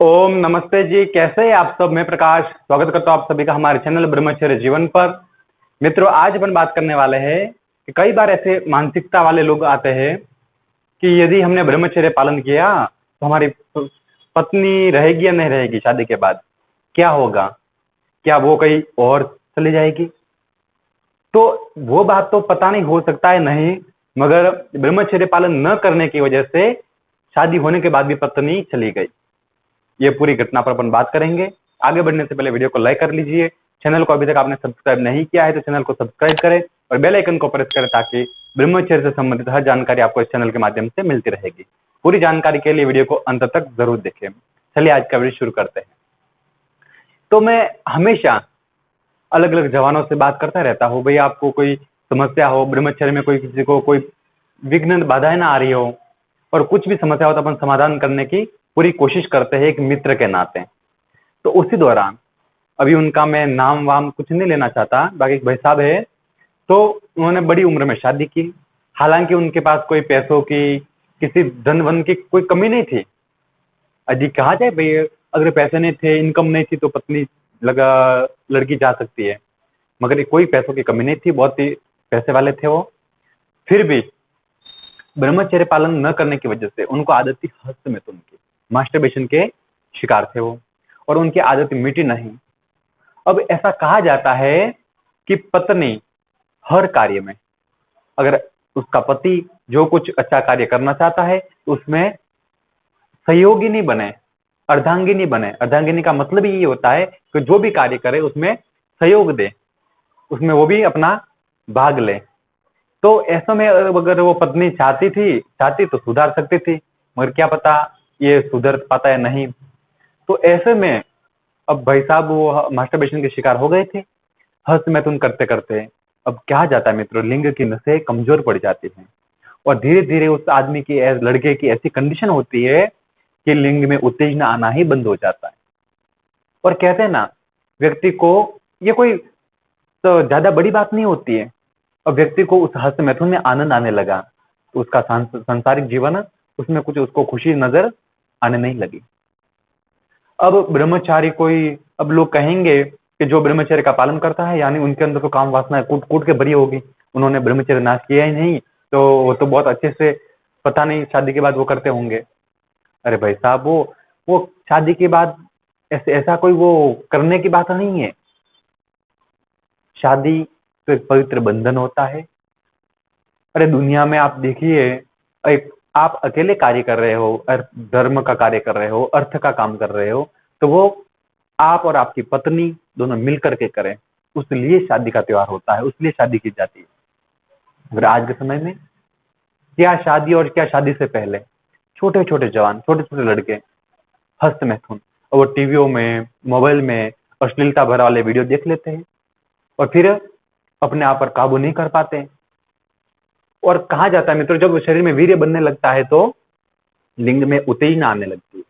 ओम नमस्ते जी, कैसे हैं आप सब। मैं प्रकाश स्वागत करता हूं आप सभी का हमारे चैनल ब्रह्मचर्य जीवन पर। मित्रों, आज अपन बात करने वाले हैं कि कई बार ऐसे मानसिकता वाले लोग आते हैं कि यदि हमने ब्रह्मचर्य पालन किया तो हमारी पत्नी रहेगी या नहीं रहेगी, शादी के बाद क्या होगा, क्या वो कहीं और चली जाएगी। तो वो बात तो पता नहीं, हो सकता है नहीं, मगर ब्रह्मचर्य पालन न करने की वजह से शादी होने के बाद भी पत्नी चली गई। ये पूरी घटना पर अपन बात करेंगे। आगे बढ़ने से पहले वीडियो को लाइक कर लीजिए। चैनल को अभी तक आपने सब्सक्राइब नहीं किया है तो चैनल को सब्सक्राइब करें और बेल आइकन को प्रेस करें ताकि ब्रह्मचर्य से संबंधित हर जानकारी आपको इस चैनल के माध्यम से मिलती रहेगी। पूरी जानकारी के लिए वीडियो को अंत तक जरूर देखें। चलिए आज का वीडियो शुरू करते हैं। तो मैं हमेशा अलग अलग जवानों से बात करता रहता हूँ, भाई आपको कोई समस्या हो ब्रह्मचर्य में, कोई किसी को कोई विघ्न बाधाएं ना आ रही हो और कुछ भी समस्या हो तो अपन समाधान करने की पूरी कोशिश करते हैं एक मित्र के नाते। तो उसी दौरान अभी उनका मैं नाम वाम कुछ नहीं लेना चाहता, बाकी एक भाई साहब है, तो उन्होंने बड़ी उम्र में शादी की। हालांकि उनके पास कोई पैसों की, किसी धन वन की कोई कमी नहीं थी। अजी कहा जाए भाई, अगर पैसे नहीं थे, इनकम नहीं थी तो पत्नी लगा लड़की जा सकती है, मगर कोई पैसों की कमी नहीं थी, बहुत ही पैसे वाले थे वो। फिर भी ब्रह्मचर्य पालन न करने की वजह से उनको आदत थी हस्त मैथुन की, मास्टरबेशन के शिकार थे वो, और उनकी आदत मिटी नहीं। अब ऐसा कहा जाता है कि पत्नी हर कार्य में, अगर उसका पति जो कुछ अच्छा कार्य करना चाहता है तो उसमें सहयोगिनी बने, अर्धांगिनी बने। अर्धांगिनी का मतलब ये होता है कि जो भी कार्य करे उसमें सहयोग दे, उसमें वो भी अपना भाग ले। तो ऐसा में अगर वो पत्नी चाहती तो सुधार सकती थी, मगर क्या पता ये सुधर पाता है नहीं। तो ऐसे में अब भाई साहब वो मास्टरबेशन के शिकार हो गए थे हस्त मैथुन करते करते। अब क्या जाता है मित्रों, लिंग की नसें कमजोर पड़ जाती हैं और धीरे धीरे उस आदमी की, लड़के की ऐसी कंडीशन होती है कि लिंग में उत्तेजना आना ही बंद हो जाता है। और कहते हैं ना, व्यक्ति को ये कोई तो ज्यादा बड़ी बात नहीं होती है, और व्यक्ति को उस हस्त मैथुन में आनंद आने लगा तो उसका सांसारिक जीवन, उसमें कुछ उसको खुशी नजर आने नहीं लगी। अब ब्रह्मचारी कोई, अब लोग कहेंगे कि जो ब्रह्मचर्य का पालन करता है यानी उनके अंदर तो काम वासना कूट कूट के भरी होगी, उन्होंने ब्रह्मचर्य नाश किया ही नहीं, तो वो तो बहुत अच्छे से पता नहीं शादी के बाद वो करते होंगे। अरे भाई साहब, वो शादी के बाद ऐसा कोई वो करने की बात नहीं है। शादी तो एक पवित्र बंधन होता है। अरे दुनिया में आप देखिए, एक आप अकेले कार्य कर रहे हो, धर्म का कार्य कर रहे हो, अर्थ का काम कर रहे हो, तो वो आप और आपकी पत्नी दोनों मिलकर के करें, उसलिए शादी का त्योहार होता है, उसलिए शादी की जाती है। अगर आज के समय में क्या शादी और क्या शादी से पहले छोटे छोटे जवान, छोटे छोटे लड़के हस्त मैथुन और वो टीवियों में, मोबाइल में अश्लीलता भरा वाले वीडियो देख लेते हैं और फिर अपने आप पर काबू नहीं कर पाते। और कहा जाता है मित्रों, जब शरीर में वीर्य बनने लगता है तो लिंग में उत्तेजना आने लगती है।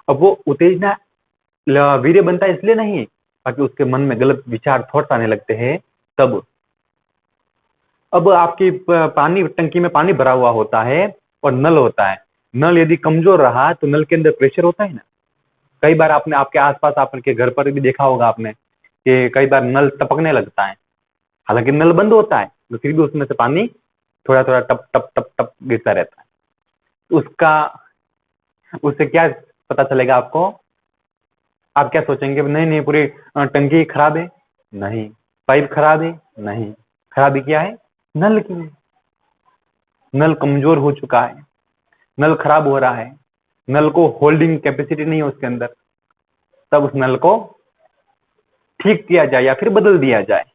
अब वो उत्तेजना, वीर्य बनता है इसलिए नहीं, ताकि उसके मन में गलत विचार, थॉट्स आने लगते हैं तब। अब आपकी पानी टंकी में पानी भरा हुआ होता है और नल होता है, नल यदि कमजोर रहा तो नल के अंदर प्रेशर होता है ना। कई बार आपने आपके आसपास, आपके घर पर भी देखा होगा आपने कि कई बार नल टपकने लगता है, हालांकि नल बंद होता है तो फिर भी उसमें से पानी थोड़ा थोड़ा टप टप टप टप गिरता रहता है। उसका, उससे क्या पता चलेगा आपको? आप क्या सोचेंगे, नहीं नहीं पूरी टंकी खराब है? नहीं। पाइप खराब है? नहीं। खराबी क्या है? नल की है। नल कमजोर हो चुका है, नल खराब हो रहा है, नल को होल्डिंग कैपेसिटी नहीं है उसके अंदर, तब उस नल को ठीक किया जाए या फिर बदल दिया जाए।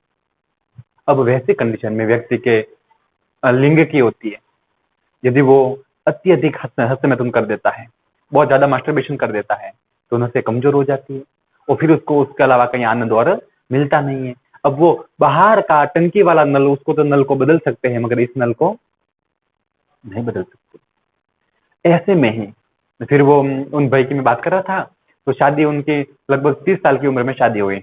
अब वैसे कंडीशन में व्यक्ति के लिंग की होती है, यदि वो अत्यधिक हस्त मैथुन कर देता है, बहुत ज्यादा मास्टरबेशन कर देता है, तो नसें कमजोर हो जाती है और फिर उसको उसके अलावा कहीं आनंद और मिलता नहीं है। अब वो बाहर का टंकी वाला नल, उसको तो नल को बदल सकते हैं मगर इस नल को नहीं बदल सकते। ऐसे में ही फिर वो उन भाई की मैं बात कर रहा था, तो शादी उनकी लगभग 30 साल की उम्र में शादी हुई।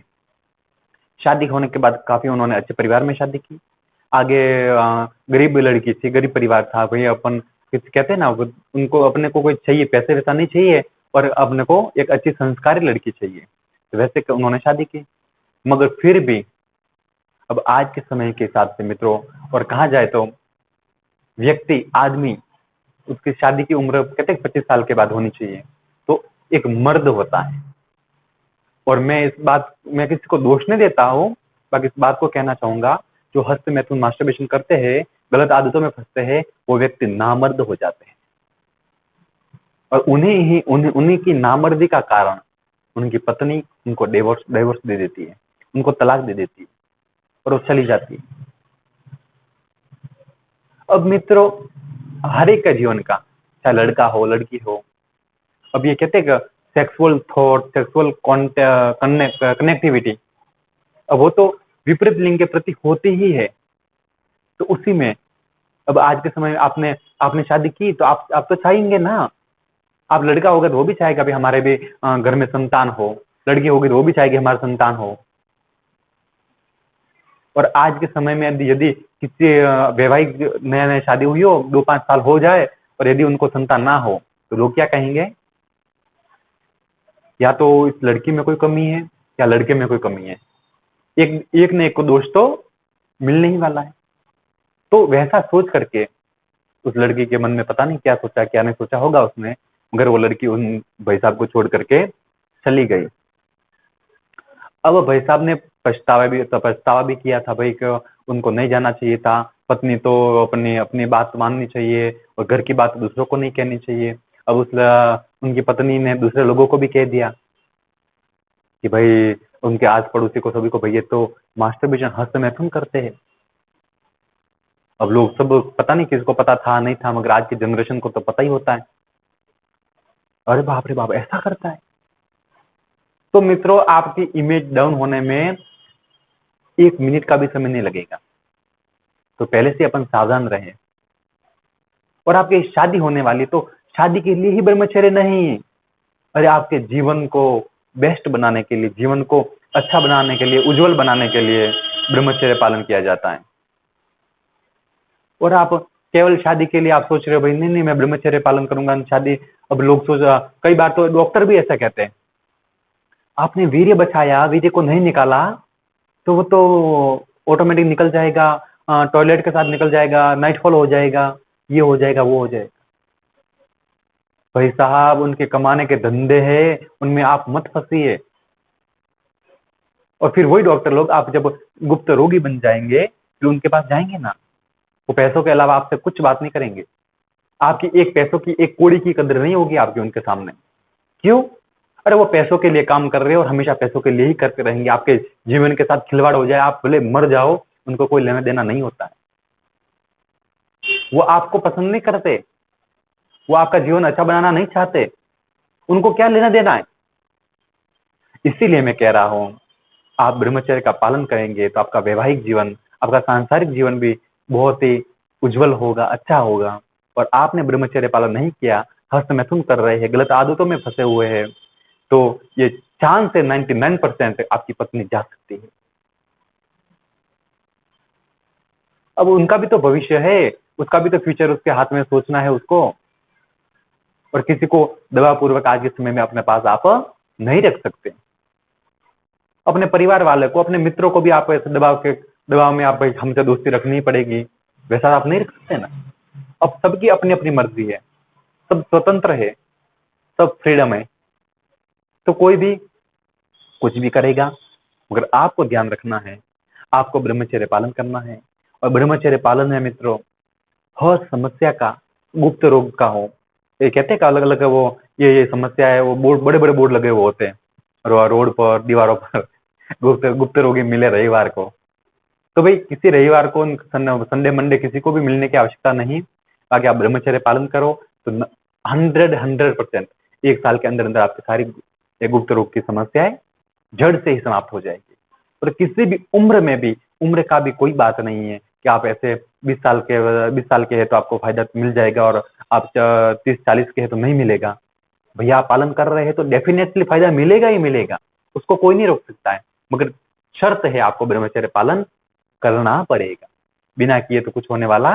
शादी होने के बाद काफी उन्होंने अच्छे परिवार में शादी की। आगे गरीब लड़की थी, गरीब परिवार था, भाई अपन कहते हैं ना, उनको अपने को कोई चाहिए, पैसे वैसा नहीं चाहिए, और अपने को एक अच्छी संस्कारी लड़की चाहिए, तो वैसे उन्होंने शादी की। मगर फिर भी अब आज के समय के हिसाब से मित्रों, और कहा जाए तो व्यक्ति आदमी उसकी शादी की उम्र कहते हैं 25 साल के बाद होनी चाहिए, तो एक मर्द होता है। और मैं किसी को दोष नहीं देता हूँ, बाकी इस बात को कहना चाहूंगा, जो हस्त मैथुन मास्टरबेशन करते हैं, गलत आदतों में फंसते हैं, वो व्यक्ति नामर्द हो जाते हैं। और उन्हीं की नामर्दी का कारण उनकी पत्नी उनको डिवोर्स दे देती है, उनको तलाक दे देती है और वो चली जाती है। अब मित्रों, हर एक का जीवन का, चाहे लड़का हो लड़की हो, अब ये कहते हैं सेक्सुअल थॉट, सेक्सुअल कनेक्टिविटी, अब वो तो विपरीत लिंग के प्रति होती ही है। तो उसी में अब आज के समय में आपने शादी की, तो आप तो चाहेंगे ना, आप लड़का होगा तो वो भी चाहेगा भी हमारे भी घर में संतान हो, लड़की होगी तो वो भी चाहेगी हमारा संतान हो। और आज के समय में यदि किसी वैवाहिक नया नया शादी हुई हो, 2-5 साल हो जाए, और यदि उनको संतान ना हो, तो लोग क्या कहेंगे, या तो इस लड़की में कोई कमी है या लड़के में कोई कमी है, एक न एक को दोष तो मिलने ही वाला है। तो वैसा सोच करके उस लड़की के मन में पता नहीं क्या सोचा, क्या नहीं सोचा होगा उसने, मगर वो लड़की उन भाई साहब को छोड़ करके चली गई। अब भाई साहब ने पछतावा भी किया था भाई, कि उनको नहीं जाना चाहिए था, पत्नी तो अपनी अपनी बात माननी चाहिए और घर की बात दूसरों को नहीं कहनी चाहिए। अब उनकी पत्नी ने दूसरे लोगों को भी कह दिया कि भाई, उनके आस पड़ोसी को, सभी को, भाई ये तो मास्टरबेशन, हस्त मैथुन करते हैं। अब लोग सब, पता नहीं किसको पता था नहीं था, मगर आज की जनरेशन को तो पता ही होता है। अरे बाप रे बाप, ऐसा करता है। तो मित्रों, आपकी इमेज डाउन होने में 1 मिनट का भी समय नहीं लगेगा, तो पहले से अपन सावधान रहे। और आपकी शादी होने वाली, तो शादी के लिए ही ब्रह्मचर्य नहीं, अरे आपके जीवन को बेस्ट बनाने के लिए, जीवन को अच्छा बनाने के लिए, उज्जवल बनाने के लिए ब्रह्मचर्य पालन किया जाता है। और आप केवल शादी के लिए आप सोच रहे हो भाई, नहीं नहीं मैं ब्रह्मचर्य पालन करूंगा शादी। अब लोग कई बार तो डॉक्टर भी ऐसा कहते हैं, आपने वीर्य बचाया, वीर्य को नहीं निकाला, तो वो तो ऑटोमेटिक निकल जाएगा, टॉयलेट के साथ निकल जाएगा, नाइटफॉल हो जाएगा, ये हो जाएगा, वो हो जाएगा। भाई साहब, उनके कमाने के धंधे हैं, उनमें आप मत फंसिए। और फिर वही डॉक्टर लोग, आप जब गुप्त रोगी बन जाएंगे, फिर उनके पास जाएंगे ना, वो पैसों के अलावा आपसे कुछ बात नहीं करेंगे। आपकी एक पैसों की एक कौड़ी की कदर नहीं होगी आपकी उनके सामने। क्यों? अरे वो पैसों के लिए काम कर रहे हैं और हमेशा पैसों के लिए ही करते रहेंगे। आपके जीवन के साथ खिलवाड़ हो जाए, आप भले मर जाओ, उनको कोई लेना देना नहीं होता है। वो आपको पसंद नहीं करते, वो आपका जीवन अच्छा बनाना नहीं चाहते, उनको क्या लेना देना है। इसीलिए मैं कह रहा हूं, आप ब्रह्मचर्य का पालन करेंगे तो आपका वैवाहिक जीवन, आपका सांसारिक जीवन भी बहुत ही उज्जवल होगा, अच्छा होगा। और आपने ब्रह्मचर्य पालन नहीं किया, हस्त मैथुन कर रहे हैं, गलत आदतों में फंसे हुए हैं, तो ये चांस है 99% आपकी पत्नी जा सकती है। अब उनका भी तो भविष्य है, उसका भी तो फ्यूचर उसके हाथ में सोचना है उसको। और किसी को दबापूर्वक आज के समय में अपने पास आप नहीं रख सकते। अपने परिवार वाले को, अपने मित्रों को भी आप ऐसे दबाव में आप हमसे दोस्ती रखनी पड़ेगी, वैसा आप नहीं रख सकते ना। अब सबकी अपनी अपनी मर्जी है, सब स्वतंत्र है, सब फ्रीडम है, तो कोई भी कुछ भी करेगा। मगर आपको ध्यान रखना है, आपको ब्रह्मचर्य पालन करना है। और ब्रह्मचर्य पालन है मित्रों, हर समस्या का, गुप्त रोग का हो, ये कहते हैं अलग अलग वो ये समस्या है, वो बोर्ड, बड़े बड़े बोर्ड लगे हुए होते हैं रोड पर, दीवारों पर, गुप्त रोगी मिले रविवार को। तो भाई किसी रविवार को, संडे मंडे किसी को भी मिलने की आवश्यकता नहीं। बाकी आप ब्रह्मचर्य पालन करो तो 100% 1 साल के अंदर अंदर आपकी सारी गुप्त रोग की समस्याएं जड़ से ही समाप्त हो जाएगी। और किसी भी उम्र में भी, उम्र का भी कोई बात नहीं है कि आप ऐसे 20 साल के है तो आपको फायदा मिल जाएगा और आप 30-40 के है तो नहीं मिलेगा। भैया आप पालन कर रहे हैं तो डेफिनेटली फायदा मिलेगा ही मिलेगा, उसको कोई नहीं रोक सकता है। मगर शर्त है, आपको ब्रह्मचर्य पालन करना पड़ेगा, बिना किए तो कुछ होने वाला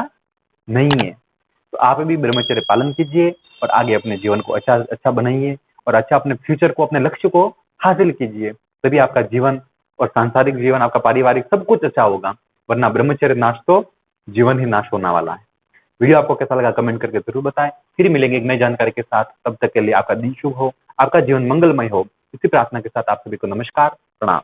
नहीं है। तो आप भी ब्रह्मचर्य पालन कीजिए और आगे अपने जीवन को अच्छा अच्छा बनाइए। और अच्छा अपने फ्यूचर को, अपने लक्ष्य को हासिल कीजिए, तभी आपका जीवन और सांसारिक जीवन, आपका पारिवारिक सब कुछ अच्छा होगा। वरना ब्रह्मचर्य नाश तो जीवन ही नाश होने वाला है। वीडियो आपको कैसा लगा कमेंट करके जरूर बताएं। फिर मिलेंगे एक नई जानकारी के साथ, तब तक के लिए आपका दिन शुभ हो, आपका जीवन मंगलमय हो। इसी प्रार्थना के साथ आप सभी को नमस्कार, प्रणाम।